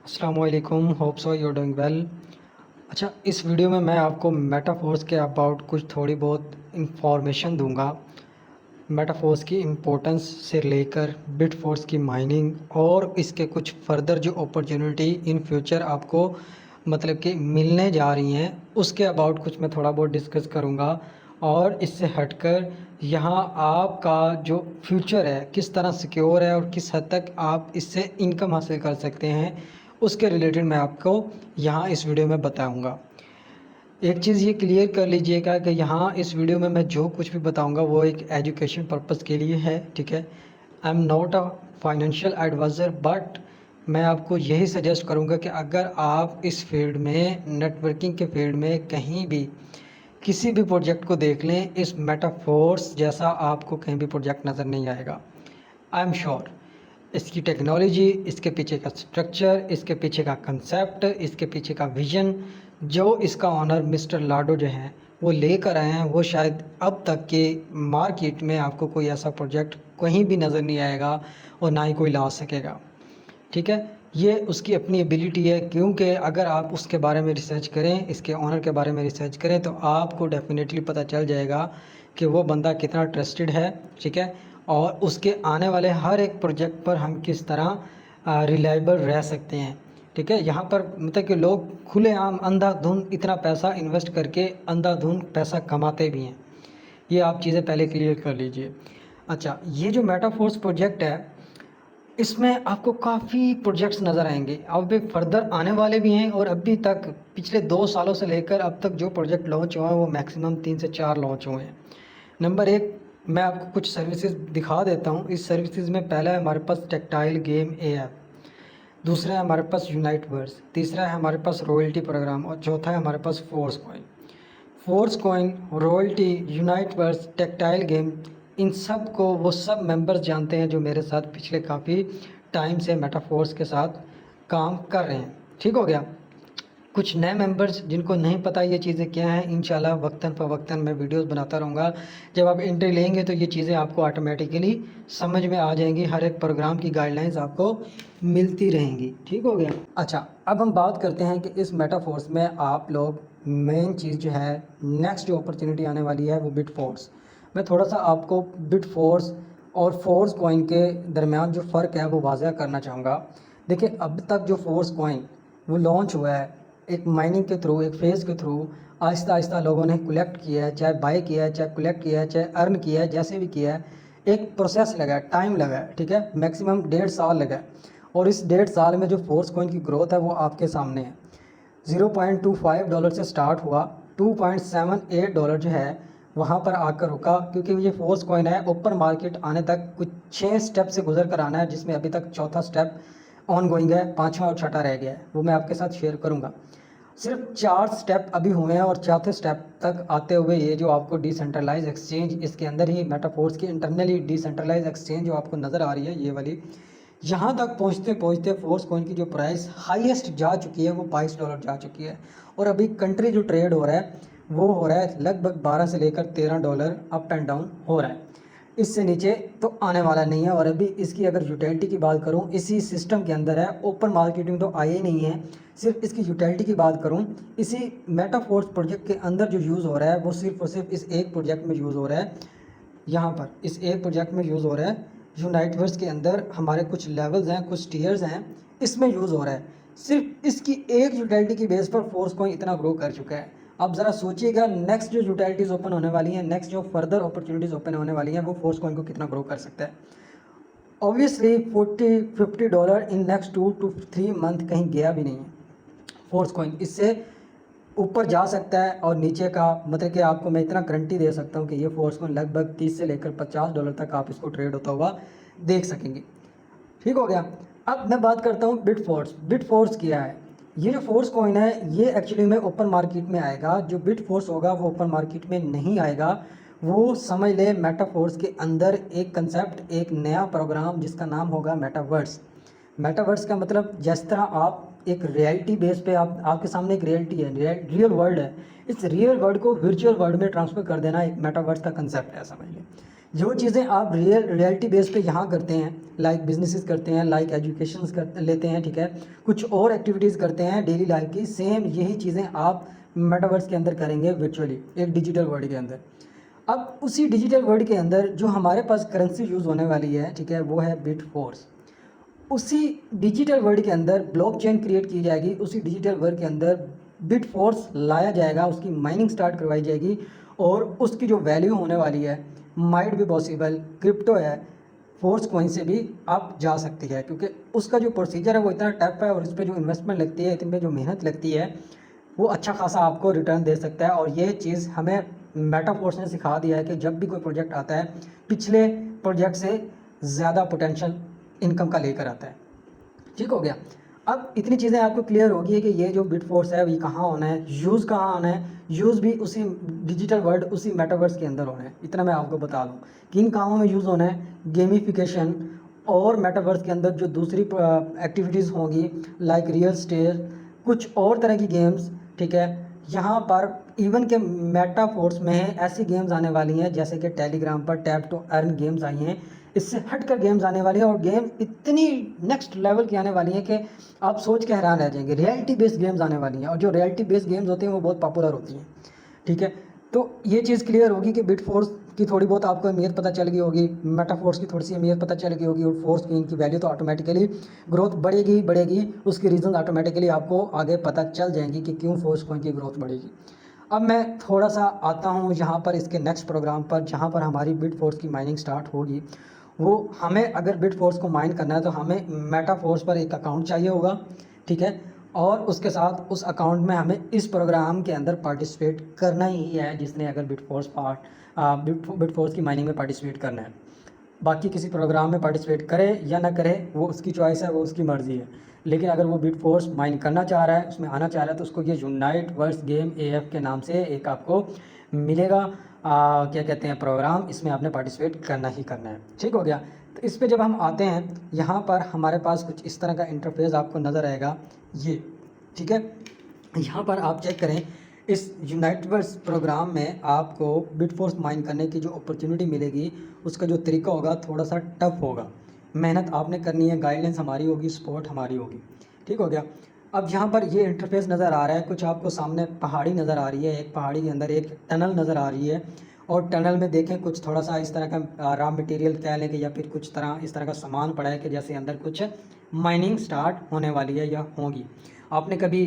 अस्सलामुअलैकुम, hope so you doing well. अच्छा, इस वीडियो में मैं आपको मेटाफोर्स के अबाउट कुछ थोड़ी बहुत इंफॉर्मेशन दूंगा। मेटाफोर्स की इम्पोर्टेंस से लेकर बिटफोर्स की माइनिंग और इसके कुछ फर्दर जो अपॉर्चुनिटी इन फ्यूचर आपको मतलब कि मिलने जा रही हैं, उसके अबाउट कुछ मैं थोड़ा बहुत डिस्कस करूंगा। और इससे हटकर यहाँ आपका जो फ्यूचर है किस तरह सिक्योर है और किस हद तक आप इससे इनकम हासिल कर सकते हैं, उसके रिलेटेड मैं आपको यहाँ इस वीडियो में बताऊँगा। एक चीज़ ये क्लियर कर लीजिएगा कि यहाँ इस वीडियो में मैं जो कुछ भी बताऊँगा वो एक एजुकेशन पर्पज़ के लिए है, ठीक है। I am not a financial advisor, but मैं आपको यही सजेस्ट करूँगा कि अगर आप इस फील्ड में, नेटवर्किंग के फील्ड में कहीं भी किसी भी प्रोजेक्ट को देख लें, इस मेटाफोर्स जैसा आपको कहीं भी प्रोजेक्ट नज़र नहीं आएगा। आई एम श्योर इसकी टेक्नोलॉजी, इसके पीछे का स्ट्रक्चर, इसके पीछे का कंसेप्ट, इसके पीछे का विज़न जो इसका ऑनर मिस्टर लाडो जो हैं वो लेकर आए हैं, वो शायद अब तक के मार्केट में आपको कोई ऐसा प्रोजेक्ट कहीं भी नज़र नहीं आएगा और ना ही कोई ला सकेगा, ठीक है। ये उसकी अपनी एबिलिटी है, क्योंकि अगर आप उसके बारे में रिसर्च करें, इसके ऑनर के बारे में रिसर्च करें, तो आपको डेफिनेटली पता चल जाएगा कि वो बंदा कितना ट्रस्टेड है, ठीक है। और उसके आने वाले हर एक प्रोजेक्ट पर हम किस तरह रिलायबल रह सकते हैं, ठीक है। यहाँ पर मतलब कि लोग खुलेआम अंधाधुंध इतना पैसा इन्वेस्ट करके अंधाधुंध पैसा कमाते भी हैं। ये आप चीज़ें पहले क्लियर कर लीजिए। अच्छा, ये जो मेटाफोर्स प्रोजेक्ट है, इसमें आपको काफ़ी प्रोजेक्ट्स नज़र आएंगे, अब भी फर्दर आने वाले भी हैं, और अभी तक पिछले 2 सालों से लेकर अब तक जो प्रोजेक्ट लॉन्च हुआ है वो मैक्सिमम 3 से 4 लॉन्च हुए हैं। नंबर एक, मैं आपको कुछ सर्विसेज दिखा देता हूँ। इस सर्विसेज में पहला है हमारे पास टेक्टाइल गेम ए ऐप, दूसरा है हमारे पास यूनाइटवर्स, तीसरा है हमारे पास रॉयल्टी प्रोग्राम, और चौथा है हमारे पास force coin. Force coin, royalty, Uniteverse, tactile game, इन सब को वो सब मेंबर्स जानते हैं जो मेरे साथ पिछले काफ़ी टाइम से मेटाफोर्स के साथ काम कर रहे हैं, ठीक हो गया। कुछ नए मेंबर्स जिनको नहीं पता ये चीज़ें क्या हैं, इंशाल्लाह वक्तन फ़ वक्तन मैं वीडियोस बनाता रहूँगा। जब आप एंट्री लेंगे तो ये चीज़ें आपको ऑटोमेटिकली समझ में आ जाएंगी, हर एक प्रोग्राम की गाइडलाइंस आपको मिलती रहेंगी, ठीक हो गया। अच्छा, अब हम बात करते हैं कि इस मेटाफोर्स में आप लोग मेन चीज़ जो है, नेक्स्ट जो अपॉर्चुनिटी आने वाली है वो बिटफोर्स। मैं थोड़ा सा आपको बिटफोर्स और फोर्स कॉइन के दरमियान जो फ़र्क है वो वाज़ह करना चाहूँगा। देखिए, अब तक जो फोर्स कॉइन वो लॉन्च हुआ है एक माइनिंग के थ्रू, एक फेज़ के थ्रू, आहिस्ता आहिस्ता लोगों ने कलेक्ट किया है, चाहे बाय किया है, चाहे कलेक्ट किया है, चाहे अर्न किया है, जैसे भी किया है। एक प्रोसेस लगा है, टाइम लगा है, ठीक है, मैक्सिमम 1.5 साल लगा है। और इस 1.5 साल में जो फोर्स कॉइन की ग्रोथ है वो आपके सामने है। $0.25 से स्टार्ट हुआ, $2.78 जो है वहाँ पर आकर रुका, क्योंकि ये फोर्स कॉइन है, ऊपर मार्केट आने तक कुछ 6 स्टेप से गुजर कर आना है, जिसमें अभी तक चौथा स्टेप ऑन गोइंग है, पाँचवा और छठा रह गया है, वो मैं आपके साथ शेयर करूँगा। सिर्फ 4 स्टेप अभी हुए हैं, और चौथे स्टेप तक आते हुए ये जो आपको डिसेंट्रलाइज एक्सचेंज, इसके अंदर ही मेटाफोर्स की इंटरनली डिसेंट्रलाइज एक्सचेंज जो आपको नज़र आ रही है ये वाली, यहाँ तक पहुँचते पहुँचते फोर्स कॉइन की जो प्राइस हाईएस्ट जा चुकी है वो $22 जा चुकी है। और अभी कंट्री जो ट्रेड हो रहा है वो हो रहा है लगभग 12 से लेकर $13 अप एंड डाउन हो रहा है, इससे नीचे तो आने वाला नहीं है। और अभी इसकी अगर यूटिलिटी की बात करूं, इसी सिस्टम के अंदर है, ओपन मार्केट में तो आई नहीं है। सिर्फ इसकी यूटिलिटी की बात करूं, इसी मेटाफोर्स प्रोजेक्ट के अंदर जो यूज़ हो रहा है वो सिर्फ और सिर्फ इस एक प्रोजेक्ट में यूज़ हो रहा है। यहाँ पर इस एक प्रोजेक्ट में यूज़ हो रहा है, यूनाइटवर्स के अंदर हमारे कुछ लेवल्स हैं, कुछ टीयर्स हैं, इसमें यूज़ हो रहा है। सिर्फ इसकी एक यूटिलिटी की बेस पर फोर्स कॉइन इतना ग्रो कर चुका है। अब ज़रा सोचिएगा, नेक्स्ट जो यूटिलिटीज़ ओपन होने वाली हैं, नेक्स्ट जो फर्दर अपॉर्चुनिटीज़ ओपन होने वाली हैं, वो फोर्स कॉइन को कितना ग्रो कर सकता है। Obviously $40-50 in next 2 to 3 month कहीं गया भी नहीं है। फोर्स कॉइन इससे ऊपर जा सकता है, और नीचे का मतलब कि आपको मैं इतना गारंटी दे सकता हूँ कि ये फोर्स कॉइन लगभग 30 से लेकर $50 तक आप इसको ट्रेड होता हुआ देख सकेंगे, ठीक हो गया। अब मैं बात करता हूँ बिटफोर्स। बिटफोर्स क्या है? ये जो फोर्स कॉइन है ये एक्चुअली में ओपन मार्केट में आएगा। जो बिटफोर्स होगा वो ओपन मार्केट में नहीं आएगा, वो समझ ले मेटाफोर्स के अंदर एक कंसेप्ट, एक नया प्रोग्राम जिसका नाम होगा मेटावर्स। मेटावर्स का मतलब जिस तरह आप एक रियलिटी बेस पे आपके सामने एक रियलिटी है, रियल वर्ल्ड है, इस रियल वर्ल्ड को वर्चुअल वर्ल्ड में ट्रांसफ़र कर देना एक मेटावर्स का कंसेप्ट है, समझ लें। जो चीज़ें आप रियलिटी बेस पे यहाँ करते हैं, लाइक बिजनेसेस करते हैं, लाइक एजुकेशन कर लेते हैं, ठीक है, कुछ और एक्टिविटीज़ करते हैं डेली लाइफ की, सेम यही चीज़ें आप मेटावर्स के अंदर करेंगे वर्चुअली, एक डिजिटल वर्ल्ड के अंदर। अब उसी डिजिटल वर्ल्ड के अंदर जो हमारे पास करेंसी यूज़ होने वाली है, ठीक है, वो है बिटफोर्स। उसी डिजिटल वर्ल्ड के अंदर ब्लॉकचेन क्रिएट की जाएगी, उसी डिजिटल वर्ल्ड के अंदर बिटफोर्स लाया जाएगा, उसकी माइनिंग स्टार्ट करवाई जाएगी और उसकी जो वैल्यू होने वाली है, माइट भी पॉसिबल क्रिप्टो है, फोर्स कॉइन से भी आप जा सकती है, क्योंकि उसका जो प्रोसीजर है वो इतना टफ है और उस पर जो इन्वेस्टमेंट लगती है, इतनी जो मेहनत लगती है, वो अच्छा खासा आपको रिटर्न दे सकता है। और ये चीज़ हमें मेटाफोर्स ने सिखा दिया है कि जब भी कोई प्रोजेक्ट आता है, पिछले प्रोजेक्ट से ज़्यादा पोटेंशियल इनकम का लेकर आता है। ठीक हो गया। अब इतनी चीज़ें आपको क्लियर होगी कि ये जो बिटफोर्स है ये कहाँ होना है, यूज़ कहाँ होना है, यूज़ भी उसी डिजिटल वर्ल्ड, उसी मेटावर्स के अंदर होना है। इतना मैं आपको बता दूँ किन कामों में यूज़ होना है, गेमिफिकेशन और मेटावर्स के अंदर जो दूसरी एक्टिविटीज़ होंगी लाइक रियल स्टेट, कुछ और तरह की गेम्स, ठीक है। यहाँ पर इवन के मेटाफोर्स में ऐसी गेम्स आने वाली हैं जैसे कि टेलीग्राम पर टैप टू अर्न गेम्स आई हैं, इससे हटकर गेम्स आने वाली है और गेम इतनी नेक्स्ट लेवल की आने वाली है कि आप सोच के हैरान रह जाएंगे। रियलिटी बेस्ड गेम्स आने वाली हैं और जो रियलिटी बेस्ड गेम्स होते हैं वो बहुत पॉपुलर होती हैं, ठीक है। तो ये चीज़ क्लियर होगी कि बिट फोर्स की थोड़ी बहुत आपको अहमियत पता चल गई होगी, मेटाफोर्स की थोड़ी सी अहमियत पता चल गई होगी और फोर्स की इनकी वैल्यू तो ऑटोमेटिकली ग्रोथ बढ़ेगी बढ़ेगी, उसकी रीज़न ऑटोमेटिकली आपको आगे पता चल जाएंगी कि क्यों फोर्स कॉइन की ग्रोथ बढ़ेगी। अब मैं थोड़ा सा आता हूँ यहाँ पर इसके नेक्स्ट प्रोग्राम पर, जहाँ पर हमारी बिट फोर्स की माइनिंग स्टार्ट होगी। वो हमें अगर बिट फोर्स को माइन करना है तो हमें मेटाफोर्स पर एक अकाउंट चाहिए होगा, ठीक है, और उसके साथ उस अकाउंट में हमें इस प्रोग्राम के अंदर पार्टिसिपेट करना ही है, जिसने अगर बिट फोर्स की माइनिंग में पार्टिसिपेट करना है। बाकी किसी प्रोग्राम में पार्टिसिपेट करे या ना करे वो उसकी चॉइस है, वो उसकी मर्ज़ी है, लेकिन अगर वो बिट फोर्स माइन करना चाह रहा है, उसमें आना चाह रहा है, तो उसको ये यूनाइट वर्स गेम AF के नाम से एक आपको मिलेगा, क्या कहते हैं, प्रोग्राम, इसमें आपने पार्टिसिपेट करना ही करना है। ठीक हो गया। तो इस पे जब हम आते हैं, यहाँ पर हमारे पास कुछ इस तरह का इंटरफेस आपको नज़र आएगा ये, ठीक है। यहाँ पर आप चेक करें, इस यूनाइटवर्स प्रोग्राम में आपको बिटफोर्स माइन करने की जो अपॉर्चुनिटी मिलेगी, उसका जो तरीका होगा थोड़ा सा टफ होगा, मेहनत आपने करनी है, गाइडलाइंस हमारी होगी, सपोर्ट हमारी होगी। ठीक हो गया। अब यहाँ पर ये इंटरफेस नज़र आ रहा है, कुछ आपको सामने पहाड़ी नज़र आ रही है, एक पहाड़ी के अंदर एक टनल नज़र आ रही है और टनल में देखें कुछ थोड़ा सा इस तरह का रॉ मटेरियल कह लें कि या फिर कुछ तरह इस तरह का सामान पड़ा है कि जैसे अंदर कुछ माइनिंग स्टार्ट होने वाली है या होगी। आपने कभी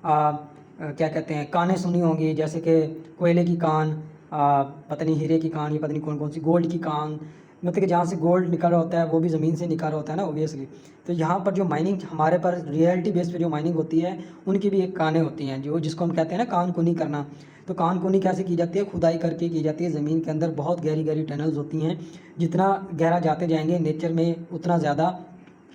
क्या कहते हैं, कानें सुनी होंगी, जैसे कि कोयले की कान, पता नहीं हीरे की कान, या पता नहीं कौन कौन सी, गोल्ड की कान, मतलब कि जहाँ से गोल्ड निकल रहा होता है वो भी ज़मीन से निकल रहा होता है ना ओबियसली। तो यहाँ पर जो माइनिंग हमारे पर रियलिटी बेस पे जो माइनिंग होती है, उनकी भी एक कानें होती हैं, जो जिसको हम कहते हैं ना कान कुनी करना। तो कान कुनी कैसे की जाती है, खुदाई करके की जाती है ज़मीन के अंदर, बहुत गहरी गहरी टनल्स होती हैं, जितना गहरा जाते जाएंगे नेचर में उतना ज़्यादा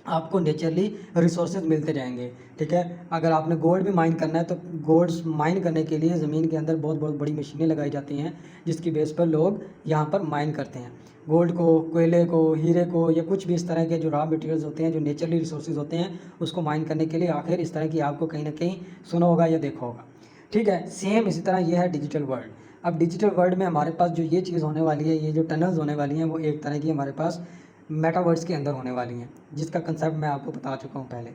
आपको नेचुरली रिसोर्सेज मिलते जाएंगे। ठीक है। अगर आपने गोल्ड भी माइन करना है तो गोल्ड माइन करने के लिए ज़मीन के अंदर बहुत बहुत बड़ी मशीनें लगाई जाती हैं, जिसकी बेस पर लोग यहाँ पर माइन करते हैं गोल्ड को, कोयले को, हीरे को, या कुछ भी इस तरह के जो रॉ मटेरियल्स होते हैं, जो नेचुरली रिसोर्सेज होते हैं, उसको माइन करने के लिए आखिर इस तरह की आपको कहीं ना कहीं सुना होगा या देखा होगा। ठीक है। सेम इसी तरह ये है डिजिटल वर्ल्ड। अब डिजिटल वर्ल्ड में हमारे पास जो ये चीज़ होने वाली है, ये जो टनल्स होने वाली हैं, वो एक तरह की हमारे पास मेटावर्स के अंदर होने वाली हैं, जिसका कंसेप्ट मैं आपको बता चुका हूँ पहले।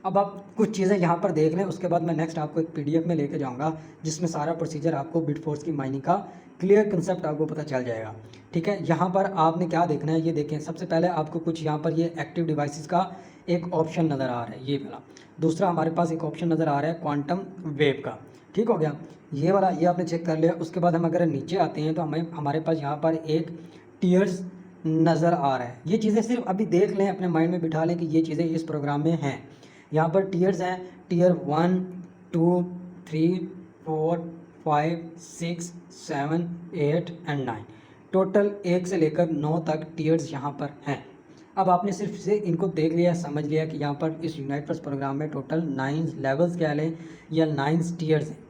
अब आप कुछ चीज़ें यहाँ पर देख लें, उसके बाद मैं नेक्स्ट आपको एक PDF में लेके जाऊँगा, जिसमें सारा प्रोसीजर आपको बिटफोर्स की माइनिंग का क्लियर कंसेप्ट आपको पता चल जाएगा। ठीक है। यहाँ पर आपने क्या देखना है, ये देखें, सबसे पहले आपको कुछ यहाँ पर ये एक्टिव डिवाइसेस का एक ऑप्शन नज़र आ रहा है, ये वाला। दूसरा हमारे पास एक ऑप्शन नज़र आ रहा है क्वांटम वेव का। ठीक हो गया। ये वाला ये आपने चेक कर लिया। उसके बाद हम अगर नीचे आते हैं तो हमें हमारे पास यहाँ पर एक टीयर्स नज़र आ रहा है। ये चीज़ें सिर्फ अभी देख लें, अपने माइंड में बिठा लें कि ये चीज़ें इस प्रोग्राम में हैं। यहाँ पर टीयर्स हैं, टीयर 1 2 3 4 5 6 7 8 एंड 9, टोटल 1 से लेकर 9 तक टीयर्स यहाँ पर हैं। अब आपने सिर्फ से इनको देख लिया, समझ लिया कि यहाँ पर इस यूनाइटवर्स प्रोग्राम में टोटल 9 लेवल्स क्या लें या 9 टीयर्स हैं।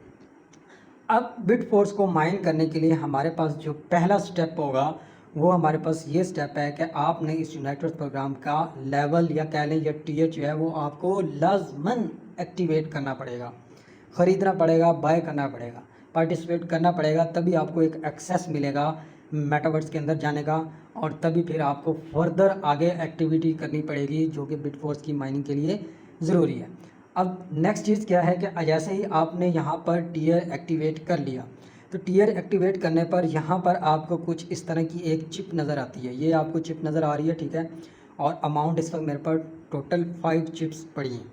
अब बिट फोर्स को माइन करने के लिए हमारे पास जो पहला स्टेप होगा, वो हमारे पास ये स्टेप है कि आपने इस यूनाइटवर्स प्रोग्राम का लेवल या कह लें या टीयर जो है वो आपको लाजमन एक्टिवेट करना पड़ेगा, ख़रीदना पड़ेगा, बाय करना पड़ेगा, पार्टिसिपेट करना पड़ेगा, तभी आपको एक एक्सेस मिलेगा मेटावर्स के अंदर जाने का और तभी फिर आपको फर्दर आगे एक्टिविटी करनी पड़ेगी जो कि बिटफोर्स की माइनिंग के लिए ज़रूरी है। अब नेक्स्ट चीज़ क्या है कि जैसे ही आपने यहाँ पर टियर एक्टिवेट कर लिया, तो टियर एक्टिवेट करने पर यहाँ पर आपको कुछ इस तरह की एक चिप नज़र आती है। ये आपको चिप नज़र आ रही है, ठीक है। और अमाउंट इस वक्त मेरे पर टोटल 5 चिप्स पड़ी हैं,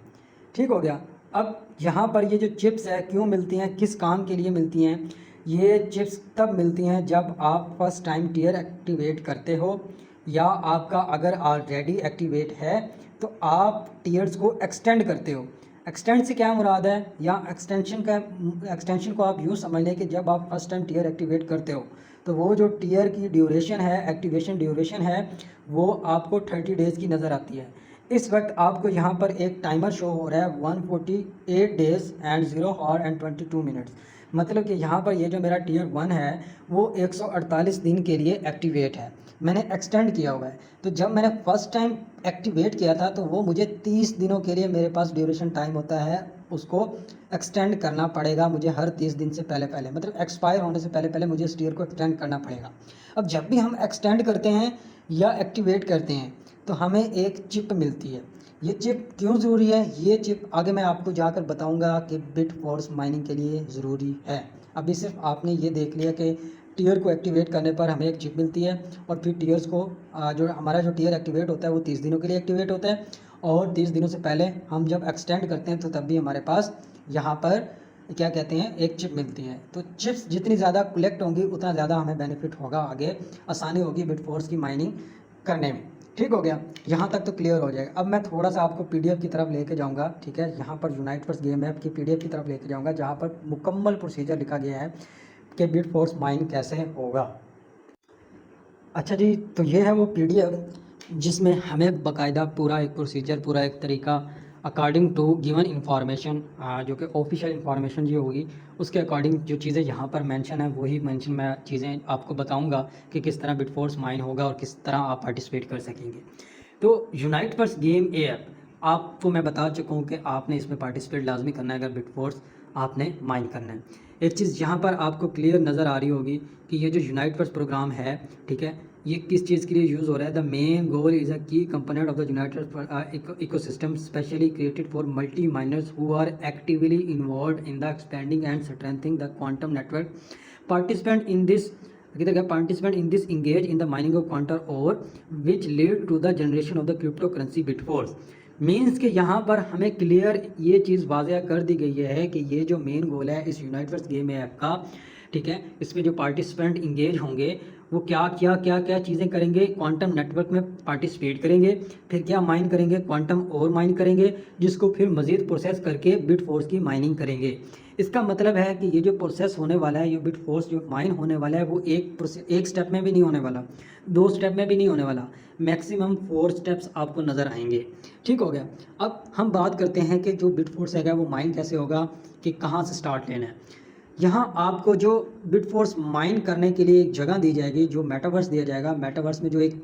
ठीक हो गया। अब यहाँ पर ये जो चिप्स है क्यों मिलती हैं, किस काम के लिए मिलती हैं? ये चिप्स तब मिलती हैं जब आप फर्स्ट टाइम टियर एक्टिवेट करते हो, या आपका अगर ऑलरेडी एक्टिवेट है तो आप टियर्स को एक्सटेंड करते हो। एक्सटेंड से क्या मुराद है, या एक्सटेंशन को आप यूँ समझ लें कि जब आप फर्स्ट टाइम टियर एक्टिवेट करते हो तो वो जो टियर की ड्यूरेशन है, एक्टिवेशन ड्यूरेशन है, वो आपको 30 डेज़ की नज़र आती है। इस वक्त आपको यहाँ पर एक टाइमर शो हो रहा है 148 days and 0 our and 22 minutes. मतलब कि यहाँ पर ये जो मेरा टियर 1 है वो 148 दिन के लिए एक्टिवेट है, मैंने एक्सटेंड किया हुआ है। तो जब मैंने फ़र्स्ट टाइम एक्टिवेट किया था तो वो मुझे 30 दिनों के लिए मेरे पास ड्यूरेशन टाइम होता है, उसको एक्सटेंड करना पड़ेगा मुझे हर 30 दिन से पहले पहले, मतलब एक्सपायर होने से पहले पहले मुझे इस टियर को एक्सटेंड करना पड़ेगा। अब जब भी हम एक्सटेंड करते हैं या एक्टिवेट करते हैं तो हमें एक चिप मिलती है। ये चिप क्यों ज़रूरी है, ये चिप आगे मैं आपको जाकर बताऊंगा कि बिटफोर्स माइनिंग के लिए ज़रूरी है। अभी सिर्फ आपने ये देख लिया कि टियर को एक्टिवेट करने पर हमें एक चिप मिलती है, और फिर टियर्स को जो हमारा जो टियर एक्टिवेट होता है वो 30 दिनों के लिए एक्टिवेट होता है, और 30 दिनों से पहले हम जब एक्सटेंड करते हैं तो तब भी हमारे पास यहाँ पर क्या कहते हैं एक चिप मिलती है। तो चिप्स जितनी ज़्यादा कलेक्ट होंगी उतना ज़्यादा हमें बेनिफिट होगा, आगे आसानी होगी बिटफोर्स की माइनिंग करने में। ठीक हो गया, यहाँ तक तो क्लियर हो जाएगा। अब मैं थोड़ा सा आपको पीडीएफ की तरफ लेके जाऊँगा, ठीक है। यहाँ पर यूनाइटवर्स गेम ऐप की पीडीएफ की तरफ लेके जाऊँगा जहाँ पर मुकम्मल प्रोसीजर लिखा गया है कि बिटफोर्स माइन कैसे होगा। अच्छा जी, तो ये है वो पीडीएफ जिसमें हमें बाकायदा पूरा एक प्रोसीजर, पूरा एक तरीका अकॉर्डिंग टू गिवन इंफॉर्मेशन, जो कि ऑफिशियल इंफॉर्मेशन जो होगी उसके अकॉर्डिंग जो चीज़ें यहाँ पर मेंशन है वही मेंशन मैं चीज़ें आपको बताऊंगा कि किस तरह बिटफोर्स माइन होगा और किस तरह आप पार्टिसिपेट कर सकेंगे। तो यूनाइटवर्स गेम ऐप आपको मैं बता चुका हूँ कि आपने इसमें पार्टिसिपेट लाजमी करना है अगर बिटफोर्स आपने माइन करना है। एक चीज़ यहाँ पर आपको क्लियर नज़र आ रही होगी कि ये जो यूनाइटवर्स प्रोग्राम है, ठीक है, ये किस चीज़ के लिए यूज़ हो रहा है। The main goal is a key component of the united ecosystem specially created for multi miners who are actively involve in the expanding and strengthening the quantum network. Participant in this engage in the mining of quantum ore which lead to the generation of the cryptocurrency Bitforce। Means कि यहाँ पर हमें clear ये चीज़ वाज़ह कर दी गई है कि ये जो मेन गोल है इस यूनाइटवर्स गेम ऐप का, ठीक है, इसमें जो पार्टिसिपेंट इंगेज होंगे वो क्या चीज़ें करेंगे, क्वांटम नेटवर्क में पार्टिसिपेट करेंगे, फिर क्या माइन करेंगे, क्वांटम और माइन करेंगे, जिसको फिर मज़ीद प्रोसेस करके बिटफोर्स की माइनिंग करेंगे। इसका मतलब है कि ये जो प्रोसेस होने वाला है, ये बिटफोर्स जो माइन होने वाला है वो एक स्टेप में भी नहीं होने वाला, 2 स्टेप में भी नहीं होने वाला, मैक्सिमम 4 स्टेप्स आपको नज़र आएंगे। ठीक हो गया। अब हम बात करते हैं कि जो बिटफोर्स है वो माइन कैसे होगा, कि कहाँ से स्टार्ट लेना है। यहाँ आपको जो बिटफोर्स माइन करने के लिए एक जगह दी जाएगी, जो मेटावर्स दिया जाएगा, मेटावर्स में जो एक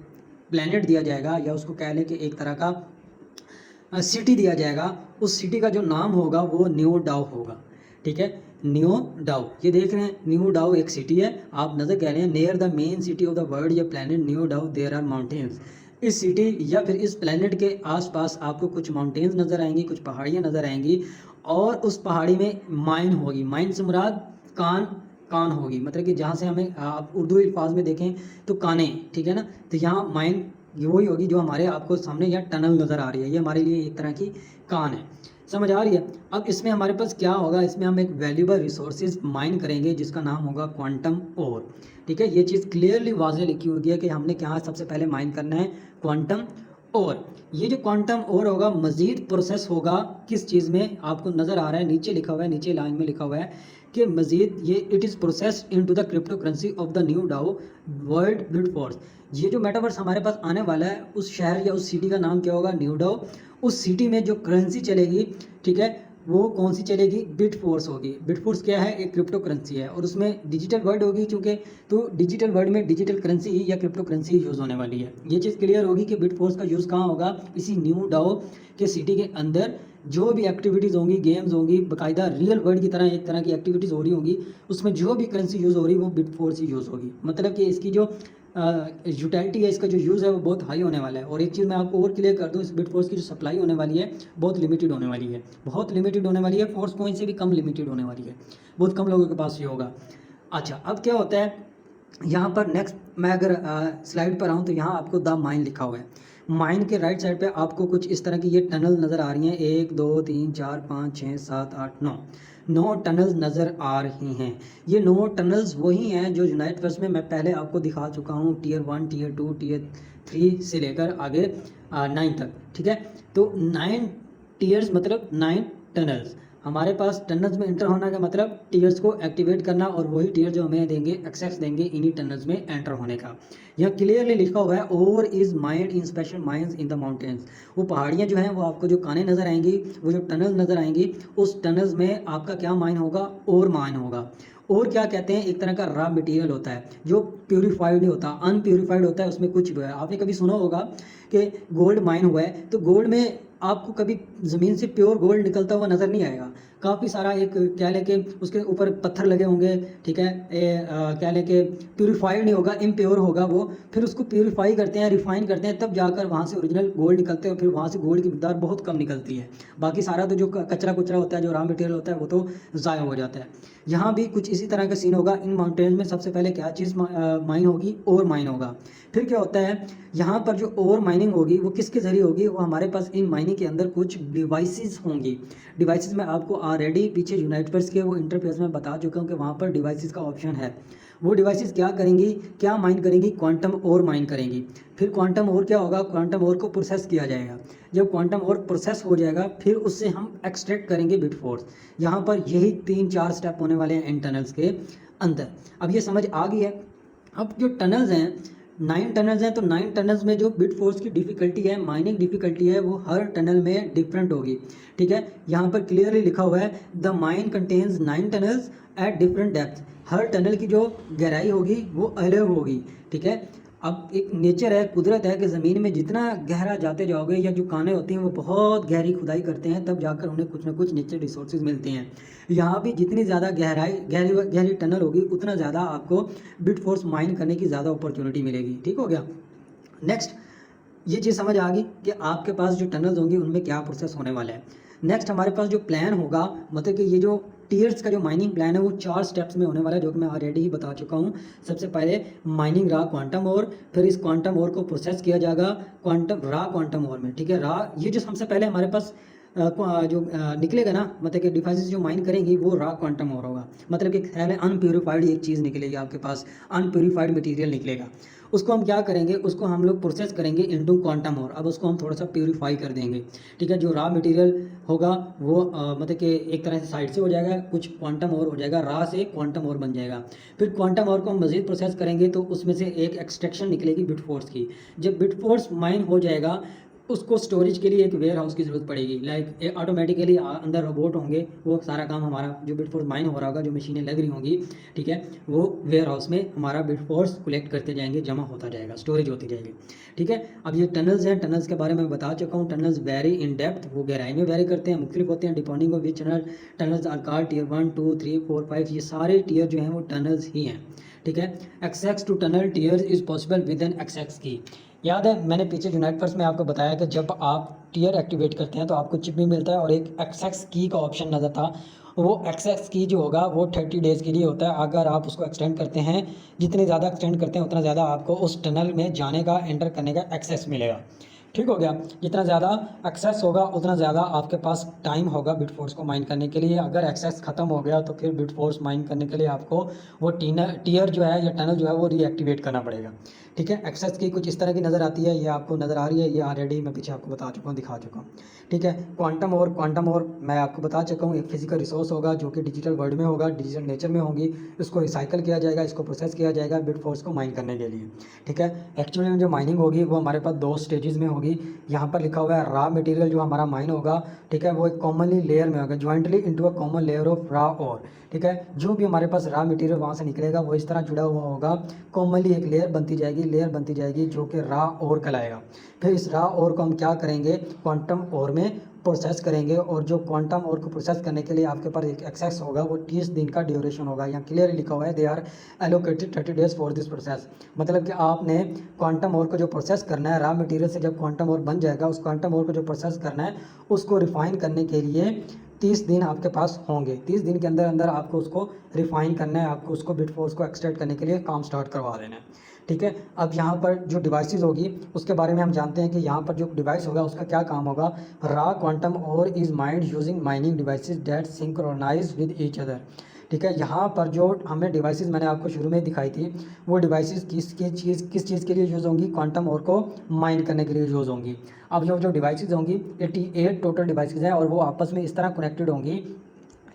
प्लेनेट दिया जाएगा, या उसको कह लें कि एक तरह का सिटी दिया जाएगा, उस सिटी का जो नाम होगा वो न्यू डाउ होगा। ठीक है, न्यू डाउ, ये देख रहे हैं न्यू डाउ एक सिटी है, आप नज़र कह रहे हैं near the main city of the world या प्लेनेट न्यू डाउ देयर आर माउंटेन्स। इस सिटी या फिर इस प्लेनेट के आसपास आपको कुछ माउंटेन्स नज़र आएंगी, कुछ पहाड़ियाँ नज़र आएंगी, और उस पहाड़ी में माइन होगी। माइन से मुराद कान होगी, मतलब कि जहाँ से हमें आप उर्दू अल्फाज में देखें तो काने, ठीक है ना। तो यहाँ माइन वही होगी जो हमारे आपको सामने यहाँ टनल नज़र आ रही है, ये हमारे लिए एक तरह की कान है, समझ आ रही है। अब इसमें हमारे पास क्या होगा, इसमें हम एक वैल्यूएबल रिसोर्सेज माइन करेंगे जिसका नाम होगा क्वांटम ओर। ठीक है, ये चीज़ क्लियरली वाज़ेह लिखी हुई है कि हमने क्या सबसे पहले माइन करना है क्वांटम ओर। ये जो क्वांटम ओर होगा मज़ीद प्रोसेस होगा किस चीज़ में, आपको नज़र आ रहा है नीचे लिखा हुआ है, नीचे लाइन में लिखा हुआ है कि मज़ीद ये it is processed into the crypto currency of the new डाउ वर्ल्ड बिटफोर्स। ये जो मेटावर्स हमारे पास आने वाला है उस शहर या उस सिटी का नाम क्या होगा, न्यू डाउ। उस सिटी में जो करेंसी चलेगी, ठीक है, वो कौन सी चलेगी, बिटफोर्स होगी। बिटफोर्स क्या है, एक क्रिप्टो करेंसी है, और उसमें डिजिटल वर्ड होगी चूँकि, तो डिजिटल वर्ड में डिजिटल करेंसी ही या क्रिप्टो करेंसी यूज़ होने वाली है। ये चीज़ क्लियर होगी कि बिटफोर्स का यूज़ कहाँ होगा, इसी न्यू डाउ के सिटी के अंदर जो भी एक्टिविटीज़ होंगी, गेम्स होंगी, बाकायदा रियल वर्ल्ड की तरह एक तरह की एक्टिविटीज़ हो रही होंगी, उसमें जो भी करेंसी यूज़ हो रही है वो बिटफोर्स ही यूज़ होगी। मतलब कि इसकी जो यूटिलिटी है, इसका जो यूज़ है वो बहुत हाई होने वाला है। और एक चीज़ मैं आपको और क्लियर कर दूँ, इस बिट फोर्स की जो सप्लाई होने वाली है बहुत लिमिटेड होने वाली है, बहुत लिमिटेड होने वाली है, फोर्स पॉइंट से भी कम लिमिटेड होने वाली है, बहुत कम लोगों के पास ये होगा। अच्छा, अब क्या होता है यहाँ पर नेक्स्ट, मैं अगर स्लाइड पर आऊँ तो यहाँ आपको द माइन लिखा हुआ है। माइन के राइट साइड पे आपको कुछ इस तरह की ये टनल नज़र आ रही हैं, 1 2 3 4 5 6 7 8 9 टनल्स नज़र आ रही हैं। ये 9 टनल्स वही हैं जो यूनाइट फर्स्ट में मैं पहले आपको दिखा चुका हूँ, टीयर 1 टीयर 2 टीयर 3 से लेकर आगे 9 तक। ठीक है, तो 9 टीयर्स मतलब 9 टनल्स। हमारे पास टनल्स में इंटर होना का मतलब टीयर्स को एक्टिवेट करना, और वही टीयर जो हमें देंगे एक्सेस देंगे इन्हीं टनल्स में एंटर होने का। यह क्लियरली लिखा हुआ है, over is mind in special mines in the mountains. वो पहाड़ियाँ जो हैं वो आपको जो काने नज़र आएंगी, वो जो टनल नज़र आएंगी, उस टनल्स में आपका क्या माइन होगा, और माइन होगा। और क्या कहते हैं, एक तरह का रॉ मटेरियल होता है जो प्यूरिफाइड नहीं होता, अनप्यूरिफाइड होता है, उसमें कुछ भी है। आपने कभी सुना होगा कि गोल्ड माइन हुआ है, तो गोल्ड में आपको कभी ज़मीन से प्योर गोल्ड निकलता हुआ नज़र नहीं आएगा। काफ़ी सारा एक कह लें कि उसके ऊपर पत्थर लगे होंगे, ठीक है, कह लें कि प्यूरिफाइड नहीं होगा, इम्प्योर होगा वो। फिर उसको प्यूरिफाई करते हैं, रिफाइन करते हैं, तब जाकर वहाँ से ओरिजिनल गोल्ड निकलते हैं, और फिर वहाँ से गोल्ड की मिकदार बहुत कम निकलती है। बाकी सारा तो जो कचरा कुचरा होता है, जो रॉ मटेरियल होता है, वो तो ज़ाया हो जाता है। यहाँ भी कुछ इसी तरह का सीन होगा। इन माउंटेन्स में सबसे पहले क्या चीज़ माइन होगी, और माइन होगा। फिर क्या होता है, यहाँ पर जो और माइनिंग होगी वो किसके ज़रिए होगी, वो हमारे पास इन माइनिंग के अंदर कुछ डिवाइसेस होंगी। डिवाइसेस मैं आपको ऑलरेडी पीछे यूनाइटवर्स के वो इंटरफेस में बता चुका हूँ कि वहाँ पर डिवाइसेस का ऑप्शन है। वो डिवाइसेस क्या करेंगी, क्या माइन करेंगी, क्वांटम और माइन करेंगी। फिर क्वांटम और क्या होगा, क्वांटम और को प्रोसेस किया जाएगा। जब क्वांटम और प्रोसेस हो जाएगा फिर उससे हम एक्सट्रैक्ट करेंगे बिट फोर्स। यहाँ पर यही 3-4 स्टेप होने वाले हैं इन टनल्स के अंदर। अब ये समझ आ गई है। अब जो टनल्स हैं, 9 टनल्स हैं, तो 9 टनल्स में जो बिट फोर्स की डिफ़िकल्टी है, माइनिंग डिफ़िकल्टी है, वो हर टनल में डिफरेंट होगी। ठीक है, यहाँ पर क्लियरली लिखा हुआ है, the mine contains 9 tunnels at different depth. Her tunnel की जो गहराई होगी वो अलग होगी। ठीक है, अब एक नेचर है, कुदरत है कि ज़मीन में जितना गहरा जाते जाओगे, या जो काने होती हैं वो बहुत गहरी खुदाई करते हैं, तब जाकर उन्हें कुछ ना कुछ नेचर रिसोर्सेज मिलते हैं। यहाँ भी जितनी ज़्यादा गहरी गहरी टनल होगी, उतना ज़्यादा आपको बिट फोर्स माइन करने की ज़्यादा अपॉर्चुनिटी मिलेगी। ठीक हो गया। नेक्स्ट, ये चीज़ समझ आ गई कि आपके पास जो टनल्स होंगी उनमें क्या प्रोसेस होने वाला है। नेक्स्ट हमारे पास जो प्लान होगा, मतलब कि ये जो टीयर्स का जो माइनिंग प्लान है वो 4 स्टेप्स में होने वाला है, जो कि मैं ऑलरेडी ही बता चुका हूँ। सबसे पहले माइनिंग रॉ क्वांटम और, फिर इस क्वांटम और को प्रोसेस किया जाएगा क्वांटम रॉ क्वांटम और में। ठीक है, रॉ ये जो सबसे पहले हमारे पास जो निकलेगा ना, मतलब कि डिवाइसेस जो माइन करेंगी वो रॉ क्वांटम और होगा। मतलब कि ख्याल है अनप्यूरिफाइड एक चीज़ निकलेगी, आपके पास अनप्यूरिफाइड मटेरियल निकलेगा। उसको हम क्या करेंगे, उसको हम लोग प्रोसेस करेंगे इनटू क्वांटम और। अब उसको हम थोड़ा सा प्यूरिफाई कर देंगे। ठीक है, जो रॉ मटेरियल होगा वो मतलब कि एक तरह से साइड से हो जाएगा, कुछ क्वांटम और हो जाएगा, रॉ से क्वांटम और बन जाएगा। फिर क्वांटम और को हम मज़ीद प्रोसेस करेंगे तो उसमें से एक एक्सट्रैक्शन निकलेगी बिट फोर्स की। जब बिट फोर्स माइन हो जाएगा, उसको स्टोरेज के लिए एक वेयर हाउस की ज़रूरत पड़ेगी। लाइक ऑटोमेटिकली अंदर रोबोट होंगे, वो सारा काम हमारा जो बिट फोर्स माइन हो रहा होगा, जो मशीनें लग रही होंगी, ठीक है, वो वेयर हाउस में हमारा बिट फोर्स कलेक्ट करते जाएंगे, जमा होता जाएगा, स्टोरेज होती जाएगी। ठीक है, अब ये टनल्स हैं, टनल्स के बारे में बता चुका हूँ। टनल्स वेरी इन डेप्थ, वो गहराई में वेरी करते हैं, मुख्तलिफ होते हैं depending on which tunnel. Tunnels are called tier 1 2 3 4 5। ये सारे टीयर जो हैं वो टनल्स ही हैं। ठीक है, access to tunnel tier is possible with an access की। याद है मैंने पीछे यूनाइट फर्स्ट में आपको बताया कि जब आप टीयर एक्टिवेट करते हैं तो आपको चिप भी मिलता है, और एक एक्सेस की का ऑप्शन नज़र था। वो एक्सेस की जो होगा वो 30 डेज़ के लिए होता है। अगर आप उसको एक्सटेंड करते हैं, जितने ज़्यादा एक्सटेंड करते हैं उतना ज़्यादा आपको उस टनल में जाने का, एंटर करने का एक्सेस मिलेगा। ठीक हो गया, जितना ज़्यादा एक्सेस होगा उतना ज़्यादा आपके पास टाइम होगा बिट फोर्स को माइन करने के लिए। अगर एक्सेस ख़त्म हो गया तो फिर बिट फोर्स माइन करने के लिए आपको वो टीयर जो है या टनल जो है वो रीएक्टिवेट करना पड़ेगा। ठीक है, एक्सेस की कुछ इस तरह की नज़र आती है, ये आपको नज़र आ रही है, ये ऑलरेडी मैं पीछे आपको बता चुका हूँ, दिखा चुका हूँ। ठीक है, क्वांटम और मैं आपको बता चुका हूँ, एक फिजिकल रिसोर्स होगा जो कि डिजिटल वर्ल्ड में होगा, डिजिटल नेचर में होंगी। इसको रिसाइकल किया जाएगा, इसको प्रोसेस किया जाएगा बिट फोर्स को माइन करने के लिए। ठीक है, एक्चुअली में जो माइनिंग होगी वो हमारे पास 2 स्टेजेस में होगी। यहाँ पर लिखा हुआ है रॉ मटेरियल जो हमारा माइन होगा, ठीक है, वो एक कॉमनली लेयर में होगा, jointly into a common layer of raw और। ठीक है, जो भी हमारे पास रॉ मटेरियल वहाँ से निकलेगा वो इस तरह जुड़ा हुआ होगा, कॉमनली एक लेयर बनती जाएगी जो कि रॉ और कहलाएगा। फिर इस रॉ और को हम क्या करेंगे, क्वांटम और में प्रोसेस करेंगे और जो क्वांटम और को प्रोसेस करने के लिए आपके पास एक एक्सेस होगा वो 30 दिन का ड्यूरेशन होगा। यहाँ क्लियरली लिखा हुआ है they are allocated 30 days for this process. मतलब कि आपने क्वांटम और को जो प्रोसेस करना है, रॉ मटेरियल से जब क्वांटम और बन जाएगा, उस क्वांटम और को जो प्रोसेस करना है उसको रिफाइन करने के लिए 30 दिन आपके पास होंगे। 30 दिन के अंदर अंदर आपको उसको रिफाइन करना है, आपको उसको बिट फोर्स को एक्सट्रैक्ट करने के लिए काम स्टार्ट करवा देना है। ठीक है, अब यहाँ पर जो डिवाइसेस होगी उसके बारे में हम जानते हैं कि यहाँ पर जो डिवाइस होगा उसका क्या काम होगा। Raw quantum ore is mined using mining devices that synchronize with each other. ठीक है, यहाँ पर जो हमें डिवाइसेस मैंने आपको शुरू में दिखाई थी वो डिवाइसेस किस चीज़ के लिए यूज़ होंगी, क्वांटम और को माइन करने के लिए यूज़ होंगी। अब जो डिवाइसेस होंगी 88 टोटल डिवाइसेस हैं और वो आपस में इस तरह कनेक्टेड होंगी,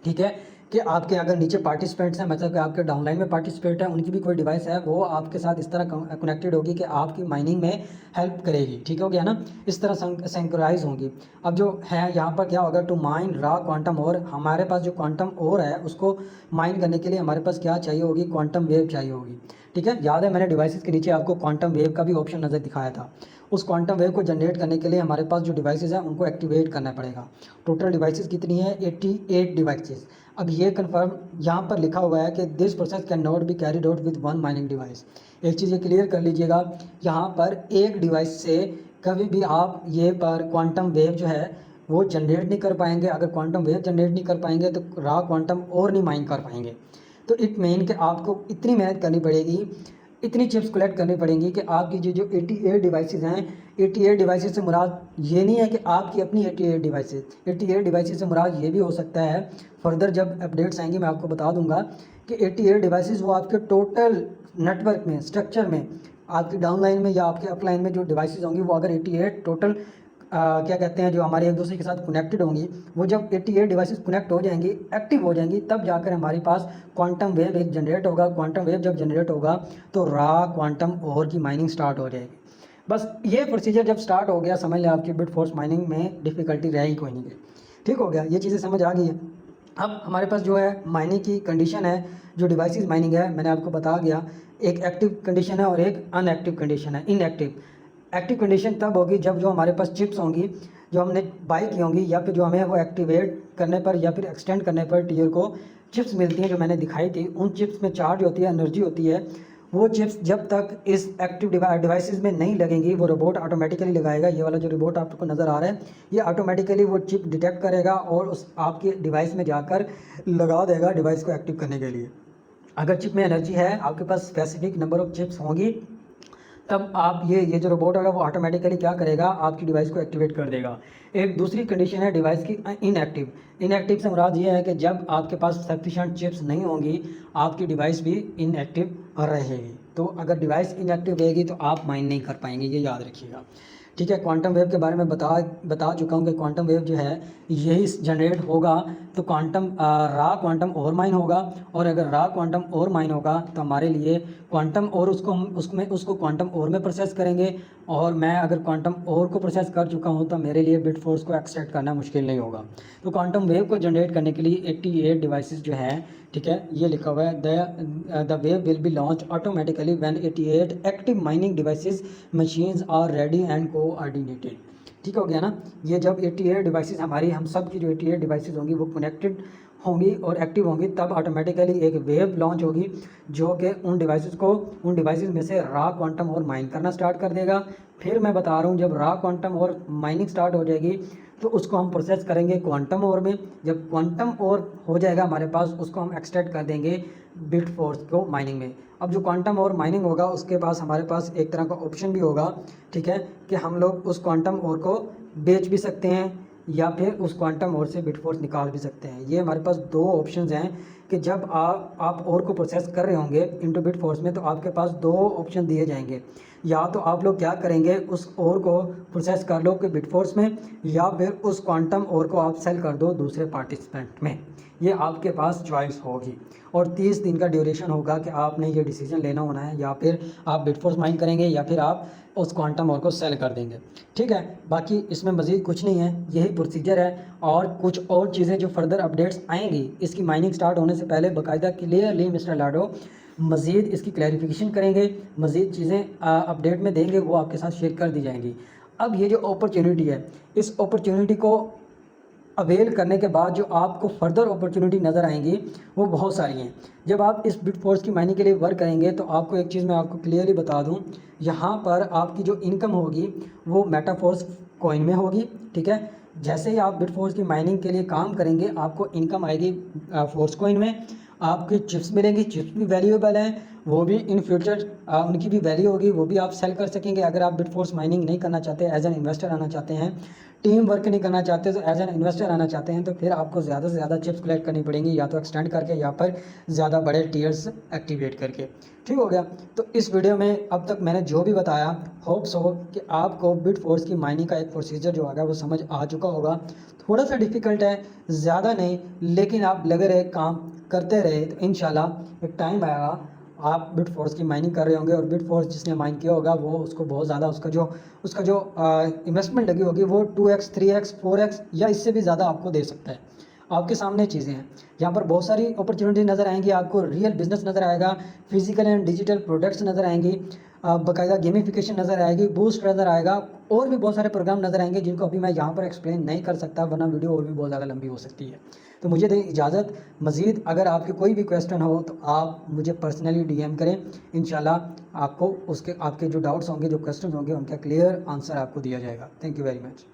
ठीक है, कि आपके अगर नीचे पार्टिसिपेंट्स हैं, मतलब कि आपके डाउनलाइन में पार्टिसिपेट हैं, उनकी भी कोई डिवाइस है वो आपके साथ इस तरह कनेक्टेड होगी कि आपकी माइनिंग में हेल्प करेगी। ठीक हो गया ना, इस तरह सिंक्रोनाइज होंगी। अब जो है यहाँ पर क्या होगा, टू माइन रॉ क्वांटम और, हमारे पास जो क्वांटम और है उसको माइन करने के लिए हमारे पास क्या चाहिए होगी, क्वांटम वेव चाहिए होगी। ठीक है, याद है मैंने डिवाइसेस के नीचे आपको क्वांटम वेव का भी ऑप्शन नज़र दिखाया था। उस क्वांटम वेव को जनरेट करने के लिए हमारे पास जो डिवाइसेस हैं उनको एक्टिवेट करना पड़ेगा। टोटल डिवाइसेस कितनी है, 88 डिवाइसेस। अब ये कंफर्म यहाँ पर लिखा हुआ है कि this process can not be carried out with one mining device. एक चीज़ ये क्लियर कर लीजिएगा, यहाँ पर एक डिवाइस से कभी भी आप ये पर क्वांटम वेव जो है वो जनरेट नहीं कर पाएंगे। अगर क्वांटम वेव जनरेट नहीं कर पाएंगे तो रॉ क्वांटम और नहीं माइन कर पाएंगे। तो इट मीन कि आपको इतनी मेहनत करनी पड़ेगी, इतनी चिप्स कलेक्ट करनी पड़ेंगी कि आपकी जो 88 डिवाइसेस हैं, 88 डिवाइसेस से मुराद ये नहीं है कि आपकी अपनी 88 डिवाइसेस, 88 डिवाइसेस से मुराद ये भी हो सकता है, फर्दर जब अपडेट्स आएंगी मैं आपको बता दूंगा कि 88 डिवाइसेस वो आपके टोटल नेटवर्क में, स्ट्रक्चर में, आपकी डाउनलाइन में या आपके अपलाइन में जो डिवाइसेस होंगी वो अगर 88 टोटल क्या कहते हैं जो हमारे एक दूसरे के साथ कनेक्टेड होंगी, वो जब 88 डिवाइसेस कनेक्ट हो जाएंगी, एक्टिव हो जाएंगी, तब जाकर हमारे पास क्वांटम वेव एक जनरेट होगा। क्वांटम वेव जब जनरेट होगा तो रॉ क्वांटम और की माइनिंग स्टार्ट हो जाएगी। बस ये प्रोसीजर जब स्टार्ट हो गया समझ लें आपकी बिट फोर्स माइनिंग में डिफ़िकल्टी रह ही कोई नहीं गई। ठीक हो गया, ये चीज़ें समझ आ गई है। अब हमारे पास जो है माइनिंग की कंडीशन है, जो डिवाइसेस माइनिंग है मैंने आपको बता गया, एक एक्टिव कंडीशन है और एक अनएक्टिव कंडीशन है, इनएक्टिव। एक्टिव कंडीशन तब होगी जब जो हमारे पास चिप्स होंगी जो हमने बाई की होंगी या फिर जो हमें वो एक्टिवेट करने पर या फिर एक्सटेंड करने पर टीयर को चिप्स मिलती हैं जो मैंने दिखाई थी, उन चिप्स में चार्ज होती है, एनर्जी होती है। वो चिप्स जब तक इस एक्टिव डिवाइसेस में नहीं लगेंगी वो रोबोट ऑटोमेटिकली लगाएगा। ये वाला जो रोबोट आपको नज़र आ रहा है ये ऑटोमेटिकली वो चिप डिटेक्ट करेगा और उस आपके डिवाइस में जाकर लगा देगा डिवाइस को एक्टिव करने के लिए। अगर चिप में एनर्जी है, आपके पास स्पेसिफिक नंबर ऑफ चिप्स होंगी, तब आप ये जो रोबोट होगा वो ऑटोमेटिकली क्या करेगा, आपकी डिवाइस को एक्टिवेट कर देगा। एक दूसरी कंडीशन है डिवाइस की इनएक्टिव। इनएक्टिव से मुराद ये है कि जब आपके पास सफिशिएंट चिप्स नहीं होंगी आपकी डिवाइस भी इनएक्टिव रहेगी। तो अगर डिवाइस इनएक्टिव रहेगी तो आप माइन नहीं कर पाएंगे, ये याद रखिएगा। ठीक है, क्वांटम वेव के बारे में बता चुका हूँ कि क्वांटम वेव जो है यही जनरेट होगा तो रॉ क्वांटम और माइन होगा, और अगर रॉ क्वांटम और माइन होगा तो हमारे लिए क्वांटम और उसको क्वांटम और में प्रोसेस करेंगे, और मैं अगर क्वांटम और को प्रोसेस कर चुका हूँ तो मेरे लिए बिट फोर्स को एक्सट्रैक्ट करना मुश्किल नहीं होगा। तो क्वांटम वेव को जनरेट करने के लिए 88 डिवाइसेस जो हैं, ठीक है, ये लिखा हुआ है the wave will be launch automatically when 88 active mining devices machines are ready and coordinated. ठीक हो गया ना, ये जब 88 डिवाइसेस हमारी, हम सब की जो 88 डिवाइसेस होंगी वो कनेक्टेड होंगी और एक्टिव होंगी, तब ऑटोमेटिकली एक वेव लॉन्च होगी जो कि उन डिवाइसेस में से रॉ क्वांटम और माइन करना स्टार्ट कर देगा। फिर मैं बता रहा हूँ जब रॉ क्वांटम और माइनिंग स्टार्ट हो जाएगी तो उसको हम प्रोसेस करेंगे क्वांटम और में। जब क्वांटम और हो जाएगा हमारे पास, उसको हम एक्सट्रैक्ट कर देंगे बिट फोर्स को माइनिंग में। अब जो क्वांटम और माइनिंग होगा उसके पास हमारे पास एक तरह का ऑप्शन भी होगा, ठीक है, कि हम लोग उस क्वांटम और को बेच भी सकते हैं या फिर उस क्वांटम और से बिट फोर्स निकाल भी सकते हैं। ये हमारे पास दो ऑप्शंस हैं कि जब आप और को प्रोसेस कर रहे होंगे इनटू बिट फोर्स में तो आपके पास दो ऑप्शन दिए जाएंगे। या तो आप लोग क्या करेंगे, उस और को प्रोसेस कर लो कि बिट फोर्स में, या फिर उस क्वांटम और को आप सेल कर दो दूसरे पार्टिसिपेंट में। ये आपके पास चॉइस होगी और 30 दिन का ड्यूरेशन होगा कि आपने ये डिसीजन लेना होना है, या फिर आप बिट फोर्स माइन करेंगे या फिर आप उस क्वांटम और को सेल कर देंगे। ठीक है, बाकी इसमें मज़ीद कुछ नहीं है, यही प्रोसीजर है। और कुछ और चीज़ें जो फर्दर अपडेट्स आएंगी इसकी माइनिंग स्टार्ट होने से पहले बाकायदा क्लियरली मिस्टर लाडो मज़ीद इसकी क्लैरिफिकेशन करेंगे, मज़ीद चीज़ें अपडेट में देंगे, वो आपके साथ शेयर कर दी जाएंगी। अब ये जो अपॉर्चुनिटी है, इस अपॉर्चुनिटी को अवेल करने के बाद जो आपको फर्दर अपॉर्चुनिटी नज़र आएंगी वो बहुत सारी हैं। जब आप इस बिटफोर्स की माइनिंग के लिए वर्क करेंगे तो आपको एक चीज़ मैं आपको क्लियरली बता दूं, यहाँ पर आपकी जो इनकम होगी वो मेटाफोर्स कॉइन में होगी, ठीक है। जैसे ही आप बिटफोर्स की माइनिंग के लिए काम करेंगे आपको इनकम आएगी फोर्स कॉइन में। आपकी चिप्स मिलेंगी, चिप्स भी वैल्यूएबल हैं, वो भी इन फ्यूचर उनकी भी वैल्यू होगी, वो भी आप सेल कर सकेंगे। अगर आप बिटफोर्स माइनिंग नहीं करना चाहते, एज एन इन्वेस्टर आना चाहते हैं, टीम वर्क नहीं करना चाहते, तो एज एन इन्वेस्टर आना चाहते हैं, तो फिर आपको ज़्यादा से ज़्यादा चिप्स कलेक्ट करनी पड़ेंगी, या तो एक्सटेंड करके या पर ज़्यादा बड़े टीयर्स एक्टिवेट करके। ठीक हो गया। तो इस वीडियो में अब तक मैंने जो भी बताया, होप्स हो कि आपको बिटफोर्स की माइनिंग का एक प्रोसीजर जो आएगा वो समझ आ चुका होगा। थोड़ा सा डिफ़िकल्ट है, ज़्यादा नहीं, लेकिन आप लगे रहे, काम करते रहे, तो इंशाल्लाह एक टाइम आएगा आप बिटफोर्स की माइनिंग कर रहे होंगे, और बिटफोर्स जिसने माइन किया होगा वो उसको बहुत ज़्यादा उसका जो इन्वेस्टमेंट लगी होगी वो 2x 3x 4x या इससे भी ज़्यादा आपको दे सकता है। आपके सामने चीज़ें हैं, यहाँ पर बहुत सारी अपॉर्चुनिटी नज़र आएंगी, आपको रियल बिजनेस नज़र आएगा, फिजिकल एंड डिजिटल प्रोडक्ट्स नज़र आएंगी, बाकायदा गेमिफिकेशन नज़र आएगी, बूस्ट नज़र आएगा, और भी बहुत सारे प्रोग्राम नज़र आएंगे जिनको अभी मैं यहाँ पर एक्सप्लेन नहीं कर सकता, वरना वीडियो और भी बहुत ज़्यादा लंबी हो सकती है। तो मुझे दें इजाज़त। मज़ीद अगर आपके कोई भी क्वेश्चन हो तो आप मुझे पर्सनली DM करें, इंशाल्लाह आपको उसके आपके जो डाउट्स होंगे, जो क्वेश्चन होंगे, उनका क्लियर आंसर आपको दिया जाएगा। Thank you very much.